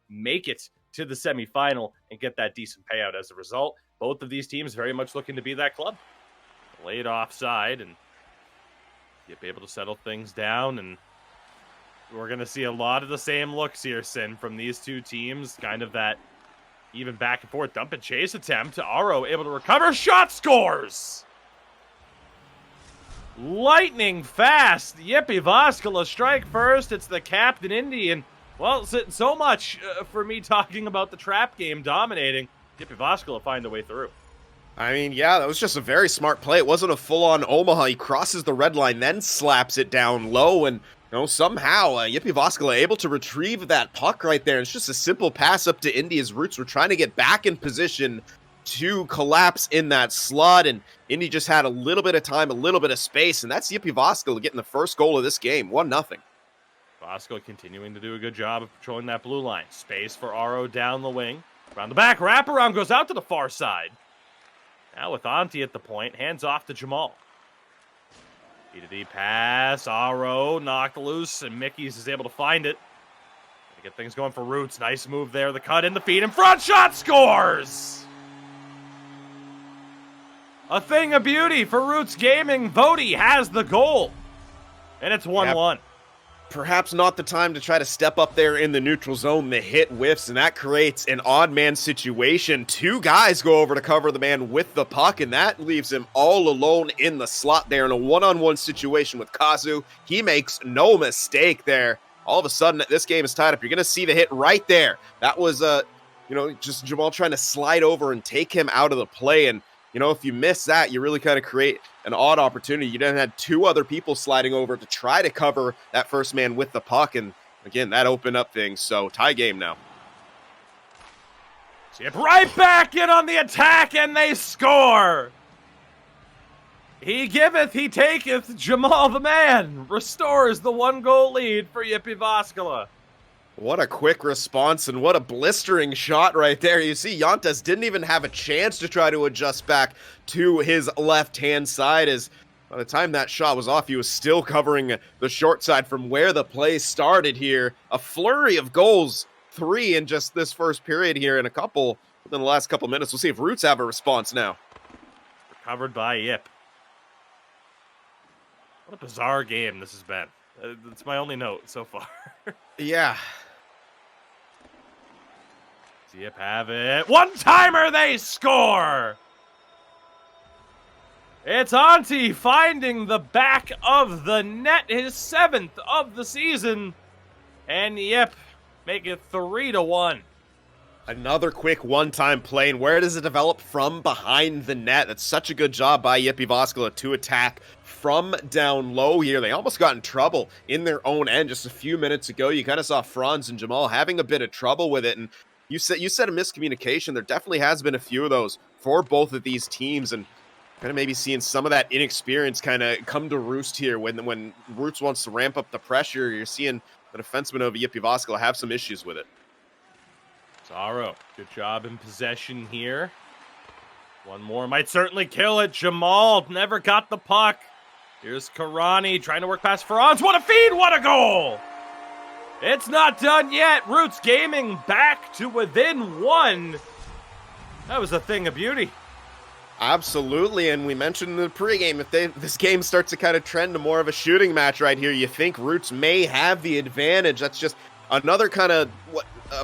make it to the semifinal and get that decent payout as a result. Both of these teams very much looking to be that club. Laid offside, and Jyp able to settle things down, and we're going to see a lot of the same looks here, Sin, from these two teams. Kind of that even back and forth dump and chase attempt. Aro able to recover. Shot scores! Lightning fast. Jyp Jyväskylä strike first. It's the captain Indy, and well, so much for me talking about the trap game dominating. Jyp Jyväskylä find a way through. I mean, yeah, that was just a very smart play. It wasn't a full-on Omaha. He crosses the red line, then slaps it down low, and somehow Jyp Jyväskylä able to retrieve that puck right there. It's just a simple pass up to Indy. His Roots were trying to get back in position to collapse in that slot, and Indy just had a little bit of time, a little bit of space, and that's Jyp Jyväskylä getting the first goal of this game, 1-0. Jyväskylä continuing to do a good job of patrolling that blue line. Space for Aro down the wing. Around the back, wraparound goes out to the far side. Now with Antti at the point, hands off to Jamal. D-to-D pass, Aro knocked loose, and Mickey's is able to find it. To get things going for Roots. Nice move there. The cut in the feed in front. Shot scores! A thing of beauty for Roots Gaming. Vody has the goal. And it's 1-1. Yep. Perhaps not the time to try to step up there in the neutral zone. The hit whiffs, and that creates an odd man situation. Two guys go over to cover the man with the puck, and that leaves him all alone in the slot there in a one-on-one situation with Kazu. He makes no mistake there. All of a sudden, this game is tied up. You're going to see the hit right there. That was, just Jamal trying to slide over and take him out of the play, and if you miss that, you really kind of create an odd opportunity. You then had two other people sliding over to try to cover that first man with the puck, and again, that opened up things. So tie game now. Jyp right back in on the attack, and they score. He giveth, he taketh. Jamal the man restores the 1-goal lead for Jyp Jyväskylä. What a quick response, and what a blistering shot right there. You see, Yantas didn't even have a chance to try to adjust back to his left-hand side, as by the time that shot was off, he was still covering the short side from where the play started here. A flurry of goals, 3 in just this first period here, and a couple within the last couple minutes. We'll see if Roots have a response now. Recovered by Jyp. What a bizarre game this has been. That's my only note so far. Yeah. Jyp have it. One-timer, they score! It's Antti finding the back of the net, his 7th of the season. And Jyp make it 3-1. Another quick one-time play, and where does it develop? From behind the net. That's such a good job by Jyp Jyväskylä to attack from down low here. They almost got in trouble in their own end just a few minutes ago. You kind of saw Franz and Jamal having a bit of trouble with it, and you said a miscommunication. There definitely has been a few of those for both of these teams, and kind of maybe seeing some of that inexperience kind of come to roost here when Roots wants to ramp up the pressure. You're seeing the defenseman of Jyp Jyväskylä have some issues with it. Aro, good job in possession here. One more might certainly kill it. Jamal never got the puck. Here's Karani trying to work past Franz. What a feed, what a goal! It's not done yet. Roots Gaming back to within 1. That was a thing of beauty. Absolutely, and we mentioned in the pregame, if this game starts to kind of trend to more of a shooting match right here, you think Roots may have the advantage. That's just another kind of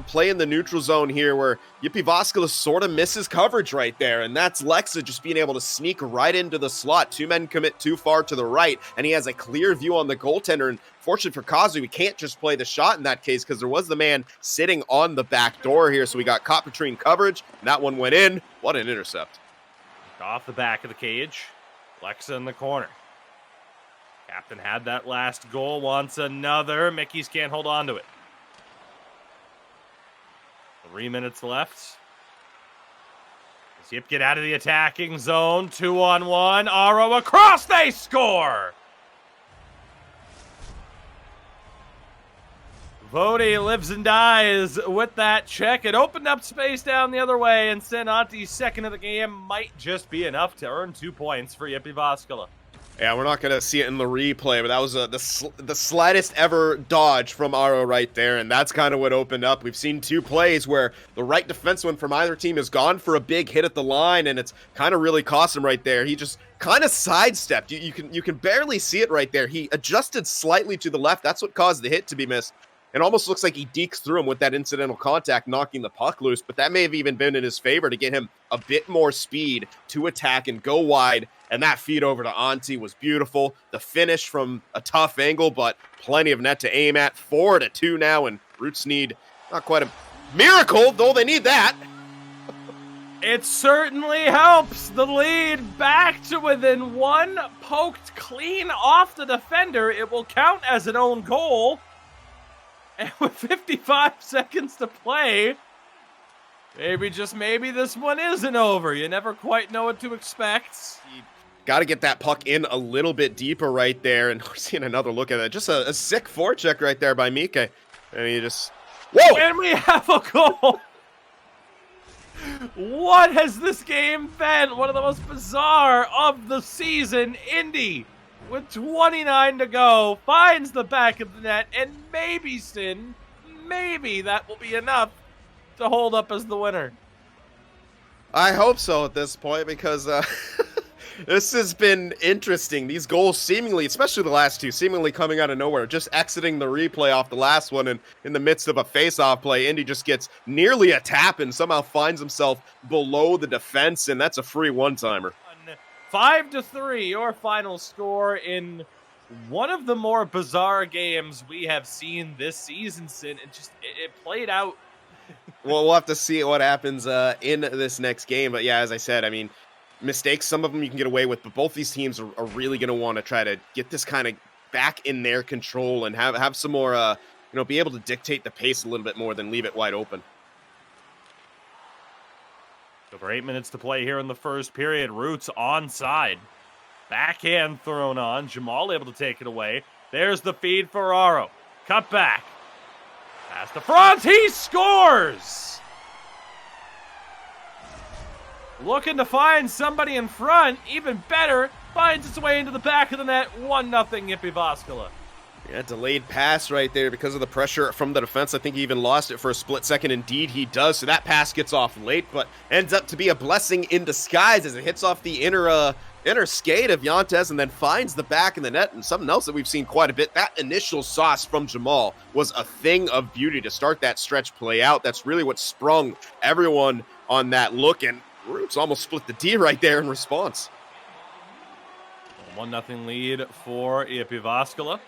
play in the neutral zone here where Jyp Jyväskylä sort of misses coverage right there, and that's Lexa just being able to sneak right into the slot. Two men commit too far to the right, and he has a clear view on the goaltender, and fortunately for Kazu, we can't just play the shot in that case because there was the man sitting on the back door here, so we got caught between coverage, and that one went in. What an intercept. Off the back of the cage, Lexa in the corner. Captain had that last goal, wants another. Mickey's can't hold on to it. 3 minutes left. Does Jyp get out of the attacking zone? 2-on-1. Aro across, they score! Vody lives and dies with that check. It opened up space down the other way, and sent Antti's second of the game might just be enough to earn 2 points for Jyp Jyväskylä. Yeah, we're not going to see it in the replay, but that was the slightest ever dodge from Aro right there, and that's kind of what opened up. We've seen two plays where the right defenseman from either team has gone for a big hit at the line, and it's kind of really cost him right there. He just kind of sidestepped. You can barely see it right there. He adjusted slightly to the left. That's what caused the hit to be missed. It almost looks like he dekes through him with that incidental contact, knocking the puck loose, but that may have even been in his favor to get him a bit more speed to attack and go wide. And that feed over to Auntie was beautiful. The finish from a tough angle, but plenty of net to aim at. 4-2 now, and Roots need not quite a miracle, though they need that. It certainly helps. The lead back to within one, poked clean off the defender. It will count as an own goal. And with 55 seconds to play, maybe, just maybe, this one isn't over. You never quite know what to expect. Got to get that puck in a little bit deeper right there. And we're seeing another look at it. Just a sick forecheck right there by Mike. And he just... Whoa! And we have a goal! What has this game been? One of the most bizarre of the season. Indy, with 29 to go, finds the back of the net, and maybe, Sin, maybe that will be enough to hold up as the winner. I hope so at this point, because this has been interesting. These goals seemingly, especially the last two, seemingly coming out of nowhere, just exiting the replay off the last one, and in the midst of a face-off play, Indy just gets nearly a tap and somehow finds himself below the defense, and that's a free one-timer. 5-3, your final score in one of the more bizarre games we have seen this season, Sin. It played out. Well, we'll have to see what happens in this next game. But yeah, as I said, I mean, mistakes, some of them you can get away with, but both these teams are really going to want to try to get this kind of back in their control and have some more, be able to dictate the pace a little bit more than leave it wide open. Over 8 minutes to play here in the first period. Roots onside. Backhand thrown on. Jamal able to take it away. There's the feed for Aro. Cut back. Pass to front. He scores! Looking to find somebody in front. Even better. Finds its way into the back of the net. 1-0 Jyp Jyväskylä. Yeah, delayed pass right there because of the pressure from the defense. I think he even lost it for a split second. Indeed, he does. So that pass gets off late, but ends up to be a blessing in disguise as it hits off the inner skate of Yantes and then finds the back of the net. And something else that we've seen quite a bit, that initial sauce from Jamal was a thing of beauty to start that stretch play out. That's really what sprung everyone on that look, and Roots almost split the D right there in response. 1-0 lead for Jyp Jyväskylä.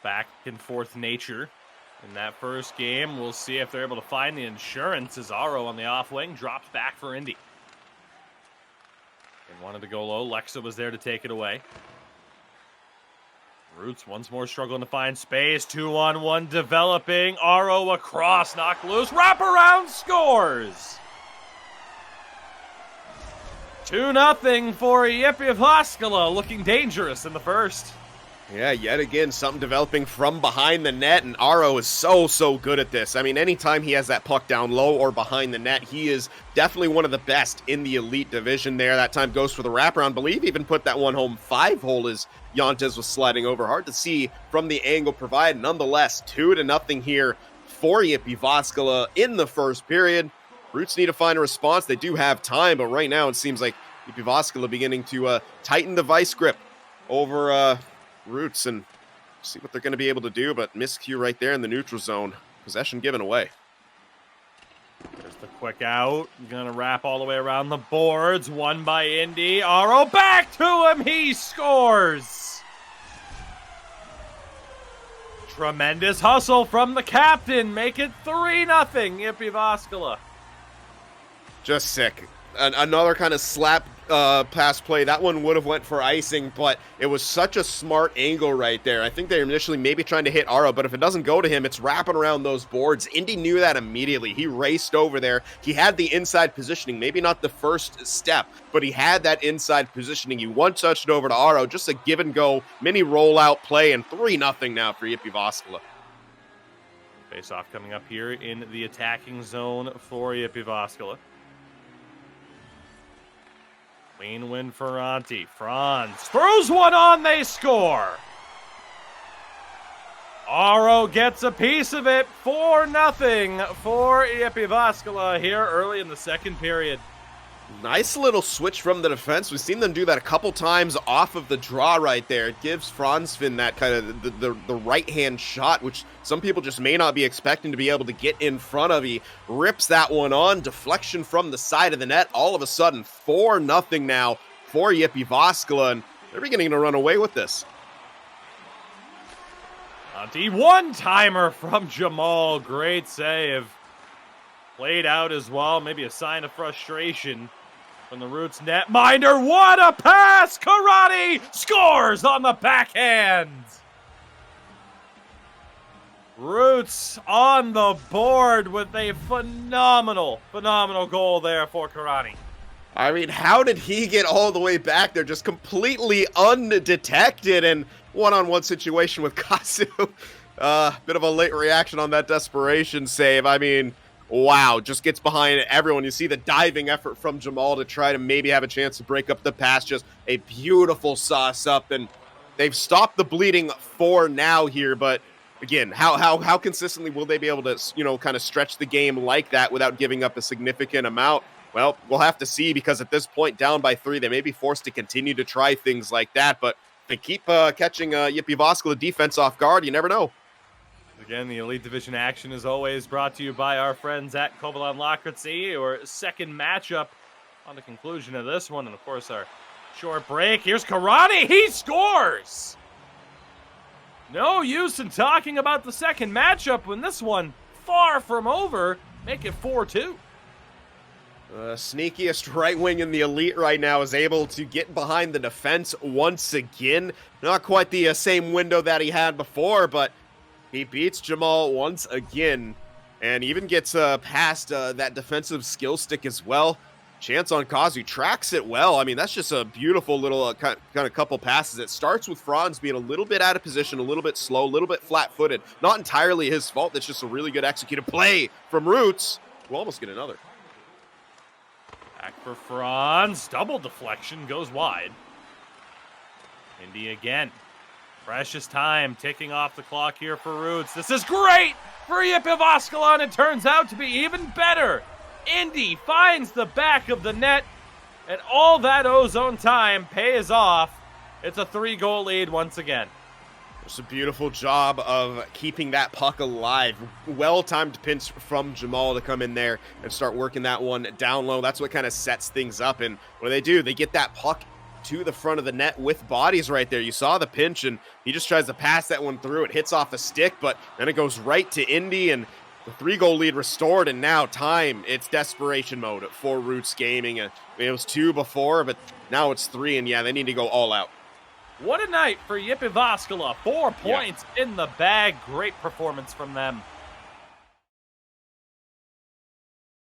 Back and forth nature in that first game. We'll see if they're able to find the insurance as Aro on the off wing drops back for Indy. And wanted to go low. Lexa was there to take it away. Roots once more struggling to find space. 2-on-1 developing. Aro across, knocked loose. Wraparound scores! 2-0 for Jyp Jyväskylä, looking dangerous in the first. Yeah, yet again, something developing from behind the net, and Aro is so good at this. I mean, anytime he has that puck down low or behind the net, he is definitely one of the best in the elite division there. That time goes for the wraparound. Believe even put that one home 5-hole as Yantes was sliding over. Hard to see from the angle provided. Nonetheless, 2-0 here for Jyp Jyväskylä in the first period. Roots need to find a response. They do have time, but right now it seems like Jyp Jyväskylä beginning to tighten the vice grip over Roots and see what they're going to be able to do, but miscue right there in the neutral zone. Possession given away. There's the quick out. Gonna wrap all the way around the boards. Won by Indy. Aro back to him. He scores. Tremendous hustle from the captain. Make it 3-0 Jyp Jyväskylä. Just sick. Another kind of slap pass play. That one would have went for icing, but it was such a smart angle right there. I think they're initially maybe trying to hit Aro, but if it doesn't go to him, it's wrapping around those boards. Indy knew that immediately. He raced over there. He had the inside positioning, maybe not the first step, but he had that inside positioning. He one-touched it over to Aro, just a give-and-go mini rollout play, and 3-0 now for Jyp Jyväskylä. Face-off coming up here in the attacking zone for Jyp Jyväskylä. Clean win for Antti. Franz throws one on, they score. Aro gets a piece of it, 4-0 for Jyp Jyväskylä here early in the second period. Nice little switch from the defense. We've seen them do that a couple times off of the draw right there. It gives Franzfinn that kind of the right-hand shot, which some people just may not be expecting to be able to get in front of. He rips that one on, deflection from the side of the net. All of a sudden, 4-0 now for Jyp Jyväskylä, and they're beginning to run away with this. Antti, one-timer from Jamal. Great save. Played out as well. Maybe a sign of frustration from the Roots netminder. What a pass! Karate scores on the backhand. Roots on the board with a phenomenal goal there for Karate. I mean, how did he get all the way back there just completely undetected? And one-on-one situation with Kasu. Bit of a late reaction on that desperation save. I mean, wow, just gets behind everyone. You see the diving effort from Jamal to try to maybe have a chance to break up the pass. Just a beautiful sauce up, and they've stopped the bleeding for now here. But again, how consistently will they be able to, kind of stretch the game like that without giving up a significant amount? Well, we'll have to see, because at this point, down by 3, they may be forced to continue to try things like that. But if they keep catching Jyp Jyväskylä defense off guard, you never know. Again, the Elite Division action is always brought to you by our friends at Kovalan Lakritsi, or second matchup on the conclusion of this one. And, of course, our short break. Here's Karate. He scores! No use in talking about the second matchup when this one, far from over, make it 4-2. Sneakiest right wing in the Elite right now is able to get behind the defense once again. Not quite the same window that he had before, but he beats Jamal once again, and even gets past that defensive skill stick as well. Chance on Kazu tracks it well. I mean, that's just a beautiful little kind of couple passes. It starts with Franz being a little bit out of position, a little bit slow, a little bit flat-footed. Not entirely his fault. That's just a really good executed play from Roots. We'll almost get another. Back for Franz. Double deflection, goes wide. Indy again. Precious time ticking off the clock here for Roots. This is great for Jyp Jyväskylä, and it turns out to be even better. Indy finds the back of the net, and all that ozone time pays off. It's a 3-goal lead once again. Just a beautiful job of keeping that puck alive. Well-timed pinch from Jamal to come in there and start working that one down low. That's what kind of sets things up. And what do? They get that puck to the front of the net with bodies right there. You saw the pinch, and he just tries to pass that one through. It hits off a stick, but then it goes right to Indy, and the 3-goal lead restored, and now it's desperation mode for Roots Gaming. It was 2 before, but now it's 3, and yeah, they need to go all out. What a night for Jyp Jyväskylä. 4 points in the bag. Great performance from them.